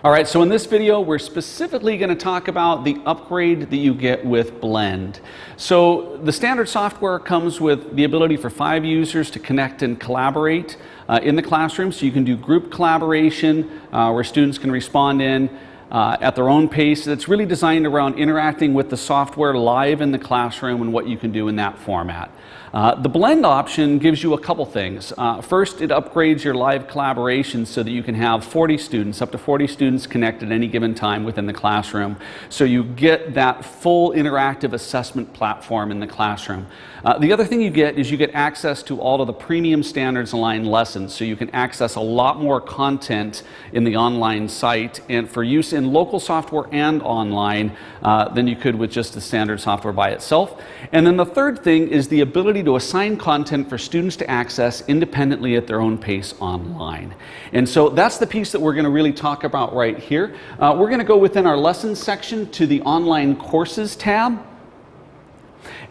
All right, so in this video, we're specifically going to talk about the upgrade that you get with Blend. So the standard software comes with the ability for 5 users to connect and collaborate in the classroom. So you can do group collaboration where students can respond in at their own pace. It's really designed around interacting with the software live in the classroom and what you can do in that format. The Blend option gives you a couple things. First, it upgrades your live collaboration so that you can have 40 students, up to 40 students connected at any given time within the classroom. So you get that full interactive assessment platform in the classroom. The other thing you get is you get access to all of the premium standards aligned lessons, so you can access a lot more content in the online site and for use in local software and online than you could with just the standard software by itself. And then the third thing is the ability to assign content for students to access independently at their own pace online. And so that's the piece that we're going to really talk about right here. We're going to go within our lessons section to the online courses tab.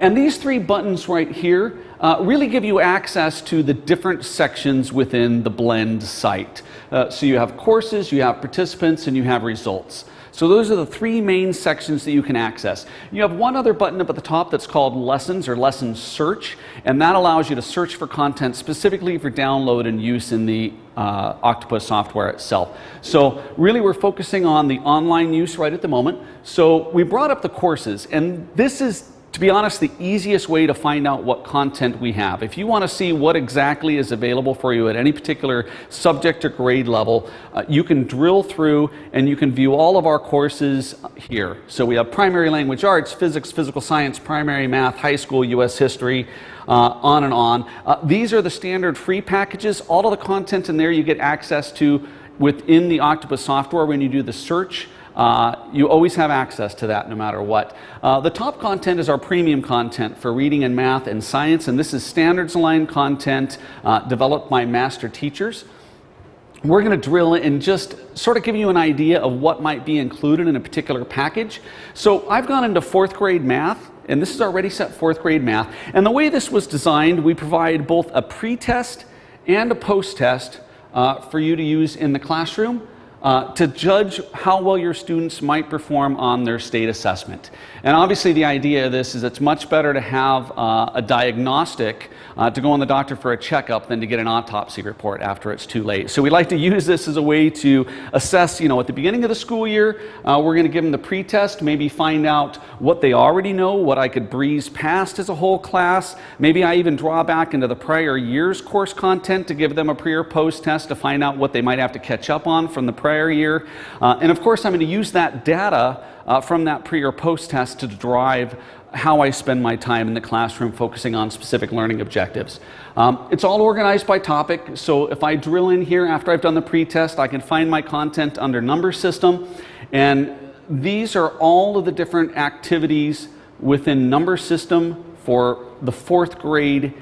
And these 3 buttons right here really give you access to the different sections within the Blend site. So you have courses, you have participants, and you have results. So those are the 3 main sections that you can access. You have one other button up at the top that's called Lessons or Lesson Search, and that allows you to search for content specifically for download and use in the Oktopus software itself. So really we're focusing on the online use right at the moment. So we brought up the courses, and this is, to be honest, the easiest way to find out what content we have. If you want to see what exactly is available for you at any particular subject or grade level, you can drill through and you can view all of our courses here. So we have primary language arts, physics, physical science, primary math, high school, US history, on and on. These are the standard free packages. All of the content in there you get access to within the Oktopus software when you do the search. You always have access to that no matter what. The top content is our premium content for reading and math and science, and this is standards aligned content developed by master teachers. We're going to drill in and just sort of give you an idea of what might be included in a particular package. So I've gone into 4th grade math, and this is our Ready Set 4th grade math. And the way this was designed, we provide both a pre-test and a post-test for you to use in the classroom. To judge how well your students might perform on their state assessment. And obviously the idea of this is it's much better to have a diagnostic to go on the doctor for a checkup than to get an autopsy report after it's too late. So we like to use this as a way to assess, at the beginning of the school year, we're going to give them the pre-test, maybe find out what they already know, what I could breeze past as a whole class. Maybe I even draw back into the prior year's course content to give them a pre or post test to find out what they might have to catch up on from the prior year. And of course, I'm going to use that data from that pre or post test to drive how I spend my time in the classroom focusing on specific learning objectives. It's all organized by topic, so if I drill in here after I've done the pre-test, I can find my content under number system, and these are all of the different activities within number system for the 4th grade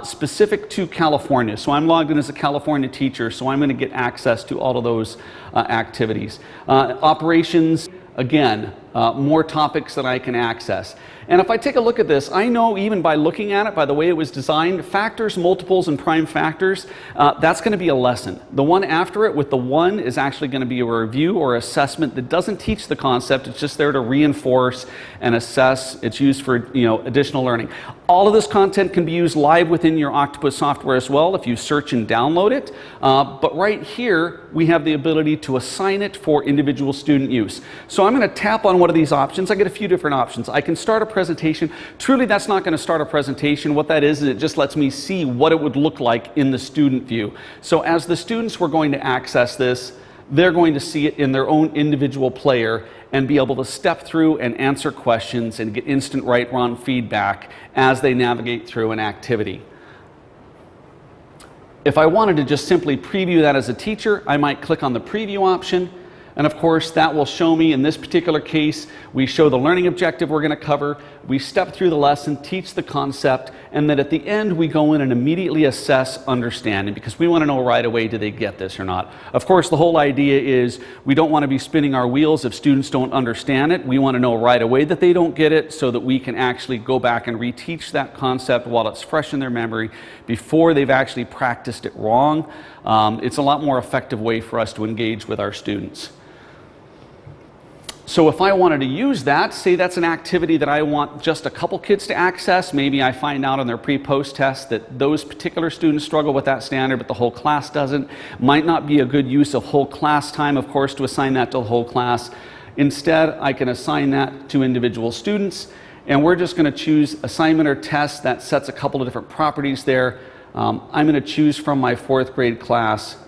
specific to California. So I'm logged in as a California teacher, so I'm going to get access to all of those activities. Operations, again, more topics that I can access. And if I take a look at this, I know even by looking at it, by the way it was designed, factors, multiples, and prime factors, that's going to be a lesson. The one after it with the 1 is actually going to be a review or assessment that doesn't teach the concept. It's just there to reinforce and assess. It's used for additional learning. All of this content can be used live within your Oktopus software as well if you search and download it. But right here, we have the ability to assign it for individual student use. So I'm going to tap on one of these options. I get a few different options. I can start a presentation. Truly, that's not going to start a presentation. What that is it just lets me see what it would look like in the student view. So as the students were going to access this, they're going to see it in their own individual player and be able to step through and answer questions and get instant right-wrong feedback as they navigate through an activity. If I wanted to just simply preview that as a teacher, I might click on the preview option. And of course, that will show me, in this particular case, we show the learning objective we're going to cover, we step through the lesson, teach the concept, and then at the end we go in and immediately assess understanding, because we want to know right away, do they get this or not. Of course, the whole idea is we don't want to be spinning our wheels if students don't understand it. We want to know right away that they don't get it so that we can actually go back and reteach that concept while it's fresh in their memory before they've actually practiced it wrong. It's a lot more effective way for us to engage with our students. So if I wanted to use that, say that's an activity that I want just a couple kids to access, maybe I find out on their pre-post test that those particular students struggle with that standard, but the whole class doesn't. Might not be a good use of whole class time, of course, to assign that to the whole class. Instead, I can assign that to individual students, and we're just going to choose assignment or test. That sets a couple of different properties there. I'm going to choose from my 4th grade class,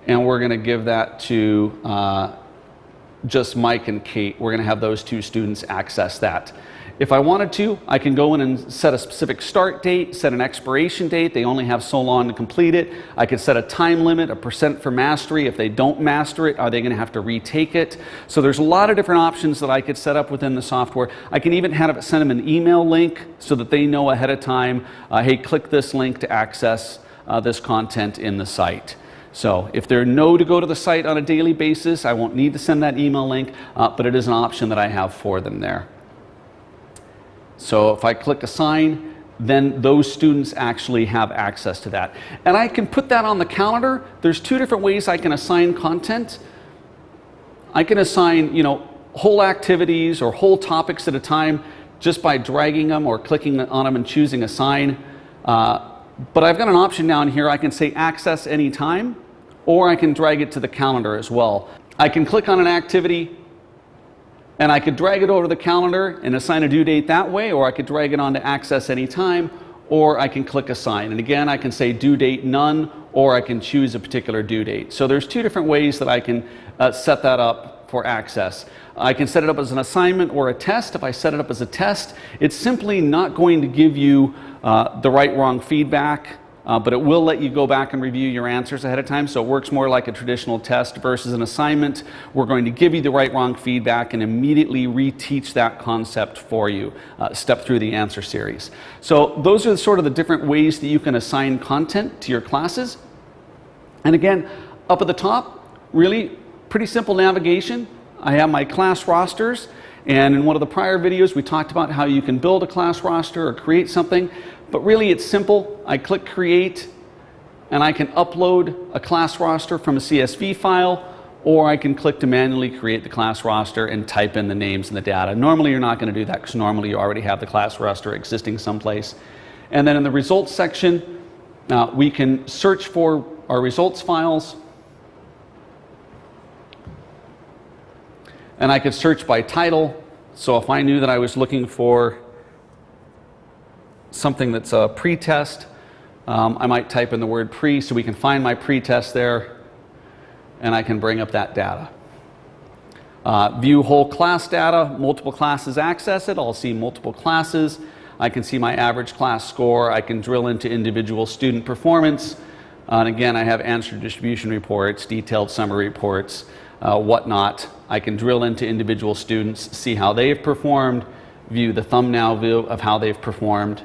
and we're going to give that to just Mike and Kate. We're going to have those 2 students access that. If I wanted to, I can go in and set a specific start date, set an expiration date. They only have so long to complete it. I could set a time limit, a % for mastery. If they don't master it, are they going to have to retake it? So there's a lot of different options that I could set up within the software. I can even have it send them an email link so that they know ahead of time, hey, click this link to access this content in the site. So if they know to go to the site on a daily basis, I won't need to send that email link, but it is an option that I have for them there. So if I click assign, then those students actually have access to that. And I can put that on the calendar. There's 2 different ways I can assign content. I can assign, whole activities or whole topics at a time just by dragging them or clicking on them and choosing assign. But I've got an option down here. I can say access anytime, or I can drag it to the calendar as well. I can click on an activity and I could drag it over to the calendar and assign a due date that way, or I could drag it on to access anytime, or I can click assign. And again, I can say due date none, or I can choose a particular due date. So there's 2 different ways that I can set that up for access. I can set it up as an assignment or a test. If I set it up as a test, it's simply not going to give you the right-wrong feedback, but it will let you go back and review your answers ahead of time. So it works more like a traditional test versus an assignment. We're going to give you the right-wrong feedback and immediately reteach that concept for you, step through the answer series. So those are sort of the different ways that you can assign content to your classes. And again, up at the top, really pretty simple navigation. I have my class rosters, and in one of the prior videos we talked about how you can build a class roster or create something, but really it's simple. I click create and I can upload a class roster from a CSV file, or I can click to manually create the class roster and type in the names and the data. Normally you're not going to do that because normally you already have the class roster existing someplace. And then in the results section, we can search for our results files. And I could search by title. So if I knew that I was looking for something that's a pre-test, I might type in the word pre, so we can find my pre-test there, and I can bring up that data. View whole class data, multiple classes access it. I'll see multiple classes. I can see my average class score. I can drill into individual student performance. And again, I have answer distribution reports, detailed summary reports, whatnot. I can drill into individual students, see how they've performed, view the thumbnail view of how they've performed,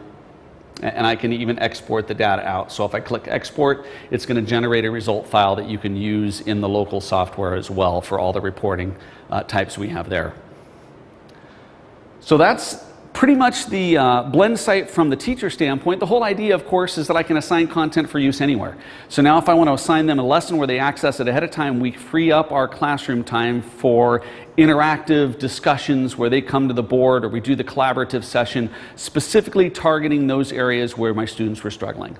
and I can even export the data out. So if I click export, it's going to generate a result file that you can use in the local software as well for all the reporting types we have there. So that's pretty much the Blend site from the teacher standpoint. The whole idea, of course, is that I can assign content for use anywhere. So now if I want to assign them a lesson where they access it ahead of time, we free up our classroom time for interactive discussions where they come to the board, or we do the collaborative session, specifically targeting those areas where my students were struggling.